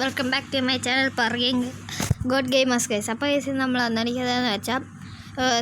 Welcome back to my channel പറയെങ്കിൽ god gamers guys. അപ്പോൾ guys നമ്മൾ വന്നിരിക്കുന്നതെന്ന് വെച്ചാൽ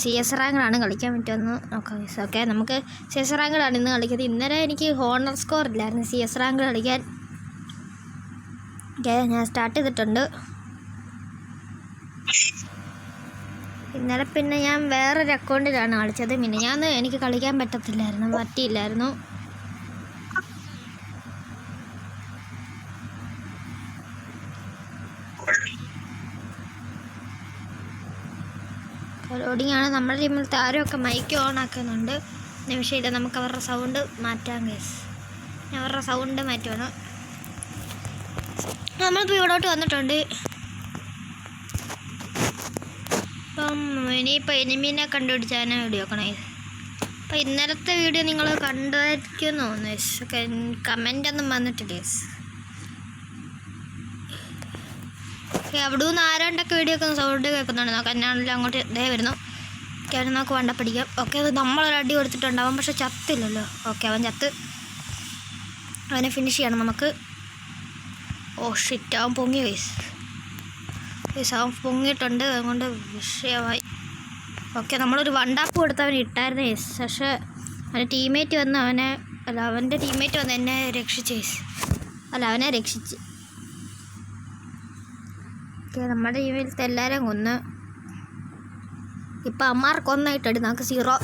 CS റാങ്കിലാണ് കളിക്കാൻ പറ്റുമെന്ന് നോക്കാം ഗൈസ്. ഓക്കെ, നമുക്ക് CS റാങ്കിലാണ് ഇന്ന് കളിക്കുന്നത്. ഇന്നലെ എനിക്ക് ഹോണർ സ്കോർ ഇല്ലായിരുന്നു CS റാങ്ക് കളിക്കാൻ. ഓക്കെ, ഞാൻ സ്റ്റാർട്ട് ചെയ്തിട്ടുണ്ട്. ഇന്നലെ പിന്നെ ഞാൻ വേറൊരു അക്കൗണ്ടിലാണ് കളിച്ചത്. പിന്നെ എനിക്ക് കളിക്കാൻ പറ്റിയില്ലായിരുന്നു. ലോഡിങ്ങാണ്. നമ്മുടെ ടീമിലത്തെ ആരുമൊക്കെ മൈക്ക് ഓൺ ആക്കുന്നുണ്ട്. നിമിഷമില്ല, നമുക്ക് അവരുടെ സൗണ്ട് മാറ്റാം ഗൈസ്. ഞാൻ അവരുടെ സൗണ്ട് മാറ്റുവാണ്. നമ്മളിപ്പോൾ ഇവിടോട്ട് വന്നിട്ടുണ്ട്. ഇപ്പം ഇനിയിപ്പോൾ എനിമീനെ കണ്ടുപിടിച്ചാൽ വീഡിയോ ആക്കണം ഗൈസ്. അപ്പോൾ ഇന്നലത്തെ വീഡിയോ നിങ്ങൾ കണ്ടായിരിക്കുമെന്ന് തോന്നുന്നു ഗൈസ്. ഒക്കെ കമൻ്റൊന്നും വന്നിട്ടില്ല ഗൈസ്. അവിടെ നിന്ന് ആരാണ്ടൊക്കെ വീഡിയോ ഒക്കെ സൗണ്ട് കേൾക്കുന്നുണ്ട്. നോക്കാം, എന്നാണല്ലോ അങ്ങോട്ട് ഇതേ വരുന്നു. ഓക്കെ, അവന് നമുക്ക് വേണ്ട പിടിക്കാം. ഓക്കെ, അത് നമ്മളൊരു അടി കൊടുത്തിട്ടുണ്ടാവും, പക്ഷെ ചത്തില്ലല്ലോ. ഓക്കെ, അവൻ ചത്ത്. അവനെ ഫിനിഷ് ചെയ്യണം നമുക്ക്. ഓ ഷിറ്റ്, അവൻ പൊങ്ങി വയസ്സ്. അവൻ പൊങ്ങിയിട്ടുണ്ട്, അതുകൊണ്ട് വിഷയമായി. ഓക്കെ, നമ്മളൊരു വണ്ടാപ്പ് കൊടുത്ത് അവന് ഇട്ടായിരുന്നു യെസ്. പക്ഷേ അവൻ്റെ ടീമേറ്റ് വന്ന് അവൻ്റെ ടീമേറ്റ് വന്ന് എന്നെ രക്ഷിച്ച് യെസ്. അവനെ രക്ഷിച്ച്. ഓക്കെ, നമ്മുടെ ടീമിലത്തെ എല്ലാവരും കൊന്ന്. ഇപ്പം അമ്മാർക്കൊന്നായിട്ടുണ്ട്, നമുക്ക് 0.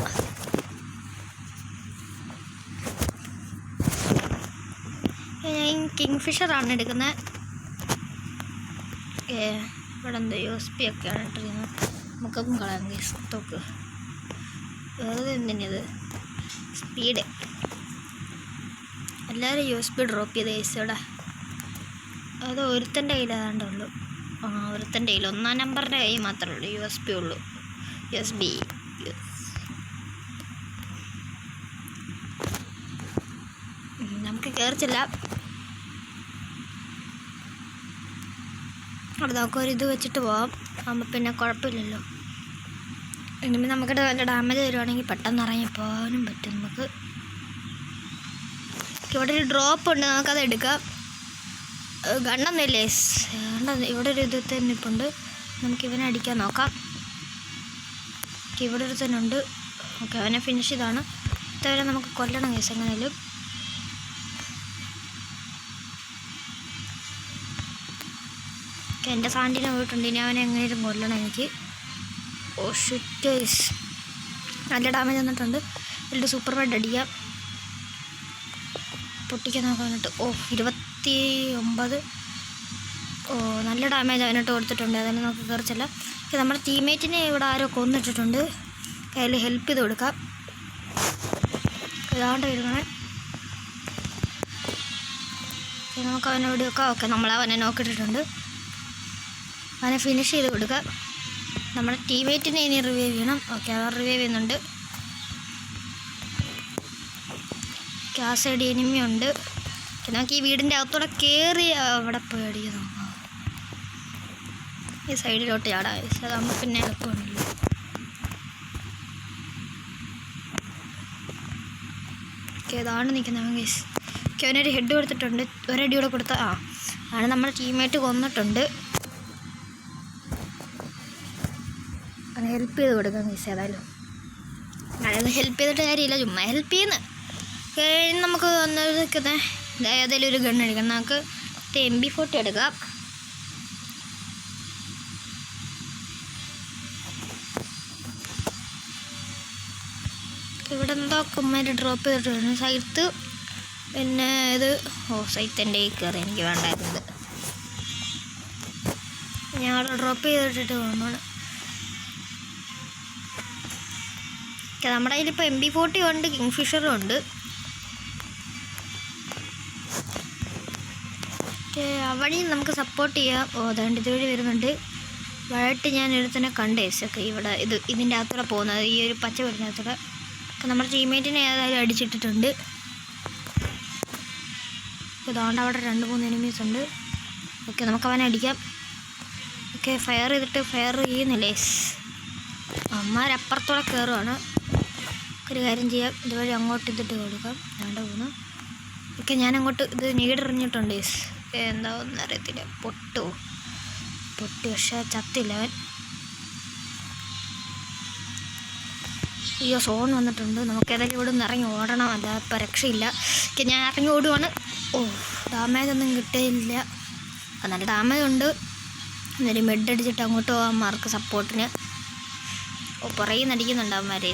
ഞാൻ കിങ് ഫിഷറാണ് എടുക്കുന്നത്. ഇവിടെ എന്താ USP ഒക്കെയാണ് ഇട്ടിരിക്കുന്നത്. നമുക്കൊന്നും കളയാം ഗൈസ്. തോക്ക് വേറെ എന്തിനത് സ്പീഡ്. എല്ലാവരും USP ഡ്രോപ്പ് ചെയ്ത് ഗൈസ്. ഇവിടെ അത് ഒരുത്തൻ്റെ കയ്യിൽ ഏതാണ്ടുള്ളൂ. ഒരുത്തൻ്റെ കയ്യിൽ 1-ാം നമ്പറിൻ്റെ കയ്യിൽ മാത്രമേ ഉള്ളൂ USP ഉള്ളൂ. USB നമുക്ക് കയറിച്ചില്ല. അവിടെ നമുക്കൊരിത് വെച്ചിട്ട് പോവാം. ആകുമ്പോൾ പിന്നെ കുഴപ്പമില്ലല്ലോ. ഇനിമേ നമുക്കിടെ നല്ല ഡാമേജ് തരുവാണെങ്കിൽ പെട്ടെന്ന് ഇറങ്ങി പോകാനും പറ്റും നമുക്ക്. ഇവിടെ ഒരു ഡ്രോപ്പ് ഉണ്ട്, നമുക്കത് എടുക്കാം. ഗണ്ണൊന്നുമില്ലേ ഇവിടെ ഒരു ഇത് തന്നെ ഇപ്പുണ്ട്. നമുക്കിവനെ അടിക്കാൻ നോക്കാം. ഇവിടെ ഒരു തന്നെ ഉണ്ട്. ഓക്കെ, അവനെ ഫിനിഷ് ചെയ്താണ്. ഇത്തവരെ നമുക്ക് കൊല്ലണം കേസ് എങ്ങനെയാലും. ഓക്കെ, എൻ്റെ സാൻഡിനെ പോയിട്ടുണ്ട്. ഇനി അവനെ എങ്ങനെയും കൊല്ലണം എനിക്ക്. ഓ ഷിറ്റ്, നല്ല ഡാമേജ് വന്നിട്ടുണ്ട്. ഇതിൻ്റെ സൂപ്പർ ബെഡ് അടിക്കാം. പൊട്ടിക്കാൻ നോക്കാൻ വേണ്ടിയിട്ട്. ഓ 29. ഓ നല്ല ഡാമേജ് അവനിട്ട് കൊടുത്തിട്ടുണ്ട്. അതിന് നമുക്ക് കയറിച്ചില്ല. നമ്മുടെ ടീമേറ്റിനെ ഇവിടെ ആരോ കൊന്നിട്ടിട്ടുണ്ട്. കയ്യിൽ ഹെൽപ്പ് ചെയ്ത് കൊടുക്കാം. ഏതാണ്ട് വരുന്നത് നമുക്ക് അവനെ ഇവിടെ വെക്കാം. ഓക്കെ, നമ്മളവനെ നോക്കിയിട്ടിട്ടുണ്ട്. അവനെ ഫിനിഷ് ചെയ്ത് കൊടുക്കാം. നമ്മുടെ ടീമേറ്റിനെ ഇനി റിവൈവ് ചെയ്യണം. ഓക്കെ, അവർ റിവൈവ് ചെയ്യുന്നുണ്ട്. ആ സൈഡ് എനിമിയുണ്ട്. നമുക്ക് ഈ വീടിൻ്റെ അകത്തൂടെ കയറി അവിടെ പോയി അടിക്കാൻ നോക്കാം. ഈ സൈഡിലോട്ട് ചാടാം. അതാകുമ്പോൾ പിന്നെ എളുപ്പമുണ്ടല്ലോ. ഓക്കെ, ഏതാണ് നിൽക്കുന്നത് ഗൈസ്. ഓക്കെ, അവനൊരു ഹെഡ് കൊടുത്തിട്ടുണ്ട്. ഒരടി കൂടെ കൊടുത്ത ആണ് നമ്മുടെ ടീമേറ്റ് കൊന്നിട്ടുണ്ട്. അവനെ ഹെൽപ്പ് ചെയ്ത് കൊടുക്കാം ഗൈസ്. ഏതായാലും ഹെൽപ്പ് ചെയ്തിട്ട് കാര്യമില്ല, ചുമ്മാ ഹെൽപ്പ് ചെയ്യുന്നു. നമുക്ക് നിൽക്കുന്നത് ഏതെങ്കിലും ഒരു ഗണ്ണ് എടുക്കണം. നമുക്ക് MP40 എടുക്കാം. ഇവിടെ എന്തോ കുമ്മേര് ഡ്രോപ്പ് ചെയ്തിട്ടുണ്ട് സൈത്ത്. പിന്നെ ഇത് സൈത്തിൻ്റെ കയറി എനിക്ക് വേണ്ടായിരുന്നത്. ഞാൻ അവിടെ ഡ്രോപ്പ് ചെയ്തിട്ടിട്ട് പോകുന്നതാണ്. നമ്മുടെ കയ്യിലിപ്പോൾ MP40 ഉണ്ട്, കിങ് ഫിഷറും ഉണ്ട്. വഴി നമുക്ക് സപ്പോർട്ട് ചെയ്യാം. അതുകൊണ്ട് ഇതുവഴി വരുന്നുണ്ട്. വഴിയിട്ട് ഞാൻ ഒരുത്തന്നെ കണ്ട് ഒക്കെ ഇവിടെ ഇതിൻ്റെ അകത്തൂടെ പോകുന്നത്, ഈ ഒരു പച്ച വീടിനകത്തൂടെ. നമ്മുടെ ടീമേറ്റിനെ ഏതായാലും അടിച്ചിട്ടിട്ടുണ്ട്. ഇതുകൊണ്ട് അവിടെ 2-3 എനിമീസ് ഉണ്ട്. ഓക്കെ, നമുക്ക് അവനെ അടിക്കാം. ഓക്കെ, ഫയർ ചെയ്യുന്നില്ലേ. അമ്മമാരപ്പുറത്തൂടെ കയറുവാണ്. ഒരു കാര്യം ചെയ്യാം, ഇതുവഴി അങ്ങോട്ട് ഇതിട്ട് കൊടുക്കാം. വേണ്ട പോകുന്നു. ഓക്കെ, ഞാൻ അങ്ങോട്ട് ഇത് നീടെറിഞ്ഞിട്ടുണ്ട്. എന്താവെന്ന് അറിയത്തില്ല. പൊട്ടി പക്ഷേ ചത്തില്ല അവൻ. അയ്യോ സോൺ വന്നിട്ടുണ്ട്. നമുക്ക് ഏതായാലും ഇവിടെ നിന്ന് ഇറങ്ങി ഓടണം, അല്ല ഇപ്പം രക്ഷയില്ല. ഞാൻ ഇറങ്ങി ഓടുവാണ്. ഡാമേജ് ഒന്നും കിട്ടിയില്ല. നല്ല ഡാമേജ് ഉണ്ട്. എന്നാലും മെഡ് അടിച്ചിട്ട് അങ്ങോട്ട് പോകാൻ മാർക്ക് സപ്പോർട്ടിന്. പുറകെ നടിക്കുന്നുണ്ട് അവന്മാരെ.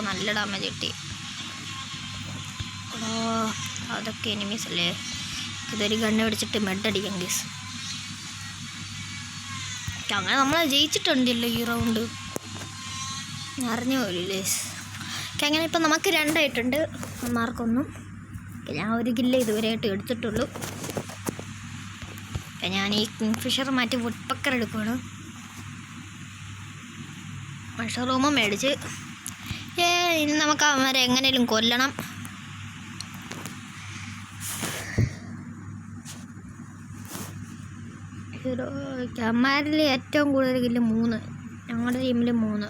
നല്ല ഡാമേജ് കിട്ടി. അതൊക്കെ എനിമീസ് അല്ലേ. ഇതൊരു ഗണ്ണ് പിടിച്ചിട്ട് മെഡ് അടിക്കാം ഗീസ്. അങ്ങനെ നമ്മൾ ജയിച്ചിട്ടുണ്ടല്ലോ ഈ റൗണ്ട്. അറിഞ്ഞു പോലില്ലേ. അങ്ങനെ ഇപ്പം നമുക്ക് 2 ആയിട്ടുണ്ട്, മാർക്കൊന്നും. ഞാൻ 1 കില്ല് ഇതുവരെയായിട്ട് എടുത്തിട്ടുള്ളൂ. ഞാൻ ഈ കിങ്ഫിഷർ മാറ്റി വുഡ്പക്കർ എടുക്കുകയാണ്. മഷ്റൂമും മേടിച്ച് ഇനി നമുക്ക് അവന്മാരെ എങ്ങനെയും കൊല്ലണം. അമ്മമാരിൽ ഏറ്റവും കൂടുതൽ കില്ല് 3, ഞങ്ങളുടെ ടീമിൽ 3.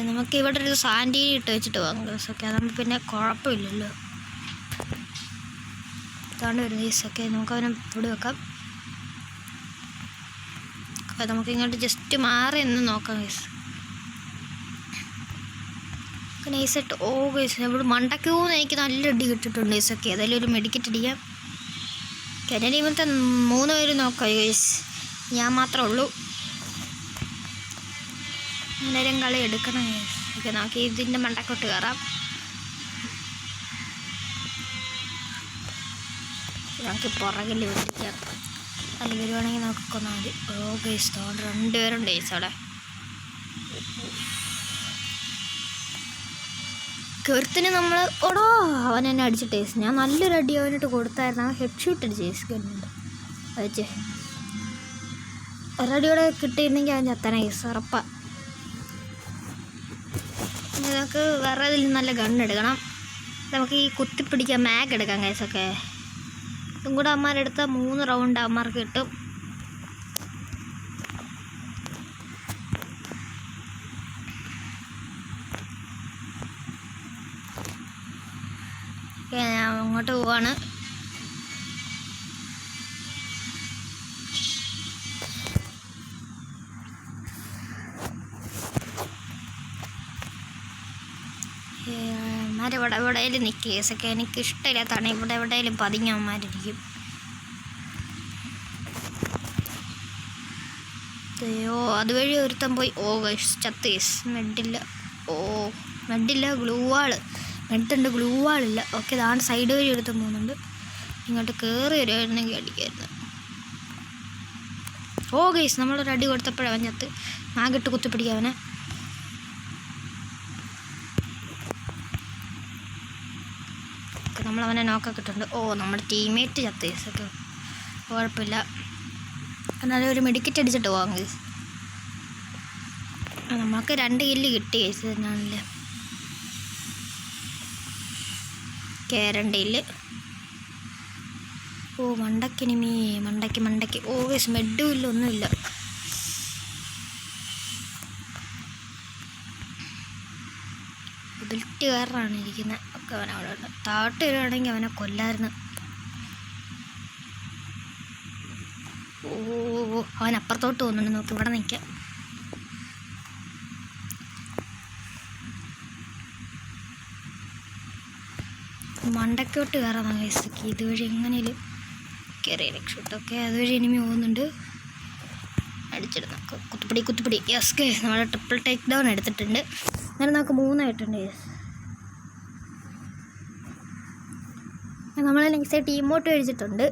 നമുക്ക് ഇവിടെ ഒരു സാൻഡി ഇട്ട് വെച്ചിട്ട് പോകാം ദിവസമൊക്കെ, അതാകുമ്പോൾ പിന്നെ കുഴപ്പമില്ലല്ലോ. ഇതാണ്ട് ഒരു ദിവസമൊക്കെ നമുക്ക് അവനെ ഇവിടെ വെക്കാം. നമുക്ക് ഇങ്ങോട്ട് ജസ്റ്റ് മാറി എന്ന് നോക്കാം ഗൈസ്. നൈസായിട്ട് ഗൈസ് ഇവിടെ മണ്ടയ്ക്കൂന്ന് എനിക്ക് നല്ല അടി കിട്ടിയിട്ടുണ്ട് ഗൈസൊക്കെ. ഏതായാലും ഒരു മെഡിക്കറ്റ് അടിക്കാം. എൻ്റെ ടീമിലത്തെ 3 പേര് നോക്കാം ഗൈസ്, ഞാൻ മാത്രമേ ഉള്ളൂ. അന്നേരം കളി എടുക്കണം ഗൈസ്. ഓക്കെ, നമുക്ക് ഇതിൻ്റെ മണ്ടക്കോട്ട് കയറാം. നമുക്ക് പുറകിൽ വിളിക്കാം. അതിൽ വരുവാണെങ്കിൽ നമുക്ക് കൊന്നാൽ മതി. ഗൈസ് 2 പേരുണ്ട് ഗൈസ് അവിടെ. കെറുത്തിന് നമ്മൾ അവൻ എന്നെ അടിച്ചിട്ട് ഗൈസ്. ഞാൻ നല്ലൊരു അടി അവനിട്ട് കൊടുത്തായിരുന്നു. അവൻ ഹെഡ് ഷൂട്ട് അടിച്ച് ഗൈസ് ഗണ്ണുണ്ട് വെച്ച്. ഒരടിയോടെ കിട്ടിയിരുന്നെങ്കിൽ അവൻ ചത്തന ഗൈസ് ഉറപ്പാണ്. നമുക്ക് വേറെ ഇതിൽ നല്ല ഗണ്ണെടുക്കണം. നമുക്ക് ഈ കുത്തിപ്പിടിക്കാൻ മാഗ് എടുക്കാം ഗൈസൊക്കെ. ഇതും കൂടെ അമ്മമാരെടുത്ത 3 റൗണ്ട് അമ്മമാർക്ക് കിട്ടും. ഞാൻ അങ്ങോട്ട് പോവാണ്. അമ്മമാരിവിടെ എവിടെയും നിൽക്കുക കേസൊക്കെ. എനിക്ക് ഇഷ്ടമില്ലാത്തതാണ് ഇവിടെ എവിടെയെങ്കിലും പതിങ്ങന്മാരിരിക്കും. അതുവഴി ഒരുത്തൻ പോയി. ചത്ത് കേസ്. മെഡില്ല ഗ്ലൂ വാള്. മെഡുണ്ട്, ഗ്ലൂ വാളില്ല. ഓക്കെ, ഇതാണ് സൈഡ് വഴി എടുത്ത് പോകുന്നുണ്ട്. ഇങ്ങോട്ട് കയറി വരുമായിരുന്നെങ്കിൽ അടിക്കായിരുന്നു. ഗൈസ് നമ്മളൊരു അടി കൊടുത്തപ്പോഴവൻ ചത്ത്. മാഗിട്ട് കുത്തിപ്പിടിക്കുക അവനെ. നമ്മളവനെ നോക്കൊക്കെ ഇട്ടുണ്ട്. നമ്മുടെ ടീമേറ്റ് ചത്ത് കേസൊക്കെ. കുഴപ്പമില്ല, എന്നാലും ഒരു മെഡിക്കറ്റ് അടിച്ചിട്ട് പോകാം കേസ്. നമുക്ക് 2 കില്ല് കിട്ടി കേസ് തന്നെയാണല്ലേ. 2 കില്ല്. മണ്ടക്കിനിമീ മണ്ടയ്ക്ക്. കേസ് മെഡും ഇല്ല, ഒന്നുമില്ല. ബിൽറ്റുകാരനാണ് ഇരിക്കുന്നത്. ഒക്കെ അവൻ അവിടെ ഉണ്ട്. താട്ട് വരുവാണെങ്കിൽ അവനെ കൊല്ലായിരുന്നു. അവൻ അപ്പുറത്തോട്ട് പോകുന്നുണ്ട്. നോക്കി ഇവിടെ നിൽക്കാം. മണ്ടക്കോട്ട് കയറാം വയസ്സൊക്കെ. ഇതുവഴി എങ്ങനെയും കയറി രക്ഷപ്പെട്ടൊക്കെ. അതുവഴി ഇനിമി പോകുന്നുണ്ട്. അടിച്ചിടുന്ന കുത്തുപിടി. യെസ് കേസ് നമ്മുടെ ട്രിപ്പിൾ ടേക്ക് ഡൗൺ എടുത്തിട്ടുണ്ട്. എന്നാലും നമുക്ക് 3 ആയിട്ടുണ്ട് കേസ്. നമ്മൾ നെക്സ്റ്റ് ടീമോട്ട് കഴിച്ചിട്ടുണ്ട്.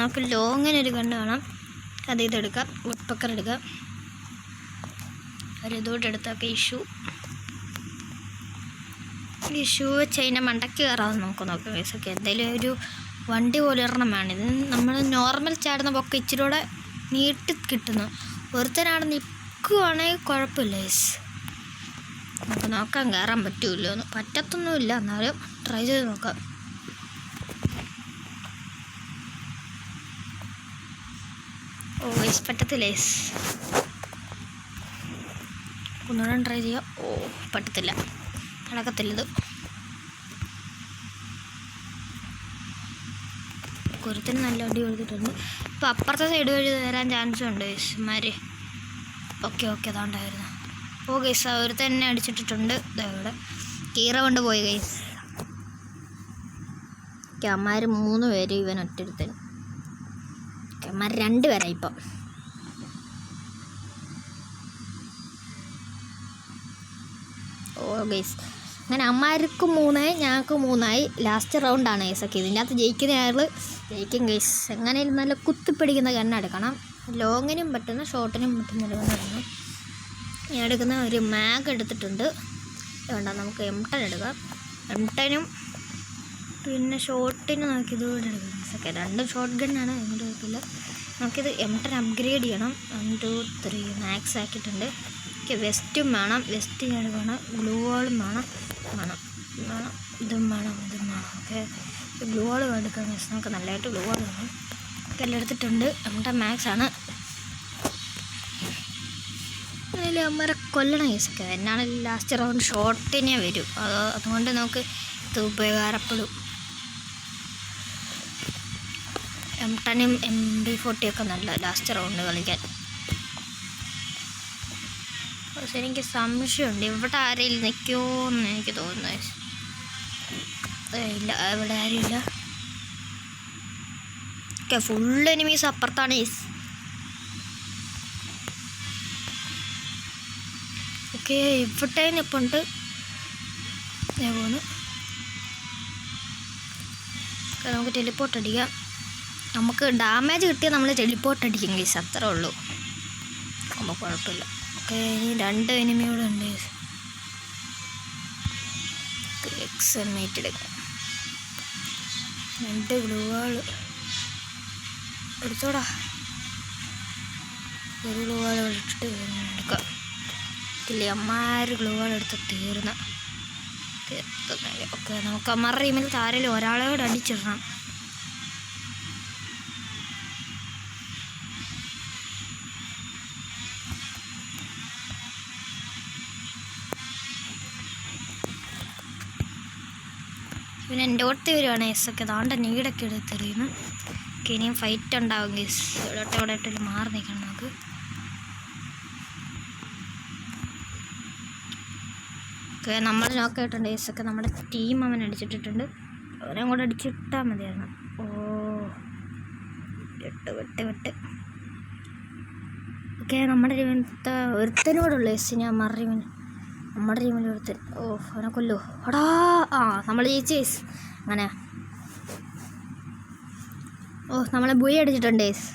നമുക്ക് ലോങ്ങിനൊരു കണ്ണ് വേണം. അത് ഇതെടുക്കാം. വുഡ്പക്കർ എടുക്കാം. ഇതോട്ട് എടുത്തൊക്കെ ഈ ഷൂ വെച്ച് അതിൻ്റെ മണ്ടയ്ക്ക് കയറാതെ നമുക്ക് നോക്കാം കേസൊക്കെ. എന്തായാലും ഒരു വണ്ടി പോലെ ഒരെണ്ണം വേണം. ഇത് നമ്മൾ നോർമൽ ചാടുന്ന പൊക്കെ ഇച്ചിരി കൂടെ നീട്ടി കിട്ടുന്നു. ഒരുത്തനാണ് നിൽക്കുവാണെങ്കിൽ കുഴപ്പമില്ല കേസ്. നമുക്ക് നോക്കാം കയറാൻ പറ്റുമല്ലോ എന്ന്. പറ്റത്തൊന്നുമില്ല, എന്നാലും ട്രൈ ചെയ്ത് നോക്കാം. പറ്റത്തില്ല കേസ്. ഒന്നുകൂടെ ട്രൈ ചെയ്യാം. പറ്റത്തില്ല. നടക്കത്തില്ലത്. ഒരുത്തിന് നല്ല അടി കൊടുത്തിട്ടുണ്ട്. ഇപ്പോൾ അപ്പുറത്തെ സൈഡ് വഴി വരാൻ ചാൻസും ഉണ്ട് ഗൈസ്മാർ. ഓക്കെ അതാണ്ടായിരുന്നു. ഓ ഗൈസ് ഒരു തന്നെ അടിച്ചിട്ടിട്ടുണ്ട്. ഇവിടെ കീറ കൊണ്ട് പോയി ഗൈസ്. അമ്മാർ 3 പേര്, ഇവൻ ഒറ്റൊരുത്തൻ. അമ്മാർ 2 പേരായി ഇപ്പം. ഓ ഗൈസ് അങ്ങനെ അമ്മാർക്ക് 3 ഞങ്ങൾക്ക് 3 ലാസ്റ്റ് റൗണ്ടാണ് ഗൈസൊക്കെ. ഇതിൻ്റെ അകത്ത് ജയിക്കുന്ന ആൾ ജയിക്കും ഗൈസ്. എങ്ങനെ നല്ല കുത്തിപ്പിടിക്കുന്ന കണ്ണെടുക്കണം. ലോങ്ങിനും പറ്റുന്ന ഷോർട്ടിനും പറ്റുന്ന എടുക്കണം. ഞാൻ എടുക്കുന്ന ഒരു മാഗ് എടുത്തിട്ടുണ്ട്. വേണ്ട നമുക്ക് M10 എടുക്കാം. M10ഉം പിന്നെ ഷോർട്ടിന് നമുക്കിത് കൂടെ എടുക്കാം. ഓക്കെ 2 ഷോർട്ട് ഗണ്ണാണ്. അങ്ങോട്ട് കുഴപ്പമില്ല. നമുക്കിത് M10 അപ്ഗ്രേഡ് ചെയ്യണം. 1 2 3 മാക്സ് ആക്കിയിട്ടുണ്ട്. ഓക്കെ വെസ്റ്റും വേണം. വെസ്റ്റ് ഞാൻ വേണം. ഗ്ലൂ വാളും വേണം. ഇതും വേണം. ഓക്കെ ഗ്ലൂ വാൾ എടുക്കാൻ നമുക്ക് നല്ലതായിട്ട് ഗ്ലൂ വാൾ വേണം. ഒക്കെ എല്ലാം എടുത്തിട്ടുണ്ട്. M10 മാക്സ് ആണ്. അതിൽ അമ്മരെ കൊല്ലണം കേസൊക്കെ. എന്നാണ് ലാസ്റ്റ് റൗണ്ട് ഷോർട്ടിനെ വരും. അതുകൊണ്ട് നമുക്ക് ഇത് ഉപകാരപ്പെടും. M10ഉം MP40 ഒക്കെ നല്ല ലാസ്റ്റ് റൗണ്ട് കളിക്കാൻ. പക്ഷെ എനിക്ക് സംശയമുണ്ട് ഇവിടെ ആരെങ്കിലും നിൽക്കുമോയെന്ന് എനിക്ക് തോന്നുന്നത്. ഇല്ല ഇവിടെ ആരുമില്ല. ഓക്കെ ഫുൾ എനിമീസ് അപ്പുറത്താണ്. ഓക്കെ ഇവിടെ നിൽപ്പുണ്ട്. പോകുന്നു. നമുക്ക് ടെലിപ്പോർട്ട് അടിക്കാം. നമുക്ക് ഡാമേജ് കിട്ടിയാൽ നമ്മൾ ടെലിപ്പോർട്ട് അടിക്കും ഗൈസ്. അത്രേ ഉള്ളൂ. അപ്പോൾ കുഴപ്പമില്ല. ഓക്കെ ഇനി 2 എനിമിയോടുണ്ട്. എക്സമേറ്റ് എടുക്കാം. 2 ഗ്ലൂ വാൾ എടുത്തോടാ. ഒരു ഗ്ലൂ വാൾ ഇട്ടിട്ട് എടുക്കാം. ഇല്ല അമ്മാര് ഗ്ലൂ വാൾ എടുത്ത് തീർന്ന. ഓക്കെ നമുക്ക് അമ്മയുടെ ടീമിൽ താരയിൽ ഒരാളോട് അടിച്ചിടണം. പിന്നെ എൻ്റെ ഒട്ടി വരുവാണ് ഗൈസൊക്കെ. അതാണ്ട് നീടൊക്കെ എടുത്തെറിയുന്നു. ഓക്കെ ഇനിയും ഫൈറ്റ് ഉണ്ടാവും ഗൈസ്. ഇവിടെ ഇട്ടിട്ട് മാറി നിൽക്കണം നമുക്ക്. ഓക്കെ നമ്മൾ നോക്കിയിട്ടുണ്ട് ഗൈസൊക്കെ. നമ്മുടെ ടീം അവൻ അടിച്ചിട്ടിട്ടുണ്ട്. അവനെ കൂടെ അടിച്ചിട്ടാൽ മതിയായിരുന്നു. ഓ വെട്ട്. ഓക്കെ നമ്മുടെ ടീമിലത്തെ ഒരുത്തനോടുള്ള ഗൈസ്. ഞാൻ നമ്മുടെ ടീമിൽ ഒരുത്തൻ. ഓ അവനെ കൊല്ലോ എടാ. നമ്മൾ ജയിച്ചു ഗൈസ്. അങ്ങനെ നമ്മളെ ബുയി അടിച്ചിട്ടുണ്ട് ഗൈസ്.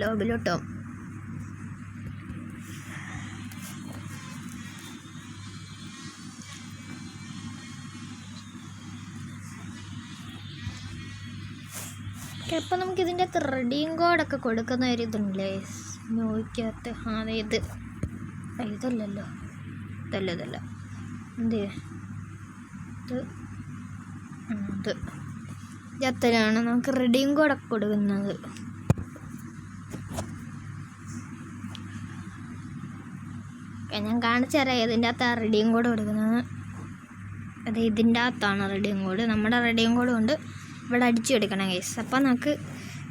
ലോബിലോട്ടോ. അപ്പം നമുക്ക് ഇതിൻ്റെ അകത്ത് റെഡിയും കോഡൊക്കെ കൊടുക്കുന്ന ഒരു ഇതുണ്ടല്ലേ നോക്കിയകത്ത്. അതെ ഇതല്ലല്ലോ. ഇതല്ല എന്ത് ജത്തനാണ് നമുക്ക് റെഡിയും കോഡൊക്കെ കൊടുക്കുന്നത്. ഞാൻ കാണിച്ചു തരാം ഇതിൻ്റെ അകത്ത് ആ റെഡിയും കോഡ് കൊടുക്കുന്നത്. അത് ഇതിൻ്റെ അകത്താണ് റെഡിയും കോഡ്. നമ്മുടെ റെഡിയും കോഡ് കൊണ്ട് ഇവിടെ അടിച്ചു കൊടുക്കണം ഗൈസ്. അപ്പം നമുക്ക്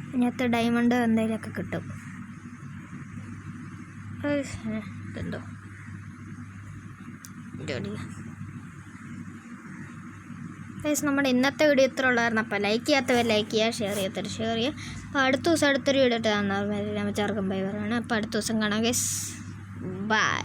ഇതിനകത്ത് ഡയമണ്ട് എന്തെങ്കിലുമൊക്കെ കിട്ടും. ഇതെന്തോ ഗൈസ് നമ്മുടെ ഇന്നത്തെ വീഡിയോ ഇത്ര ഉള്ളായിരുന്നു. അപ്പോൾ ലൈക്ക് ചെയ്യാത്തവർ ലൈക്ക് ചെയ്യുക, ഷെയർ ചെയ്യുക. അപ്പോൾ അടുത്ത ദിവസം അടുത്തൊരു വീഡിയോ ഇട്ട് തന്നാൽ ചേർക്കും ബൈ പറയുകയാണ്. അപ്പോൾ അടുത്ത ദിവസം കാണാം ഗൈസ്. ബൈ.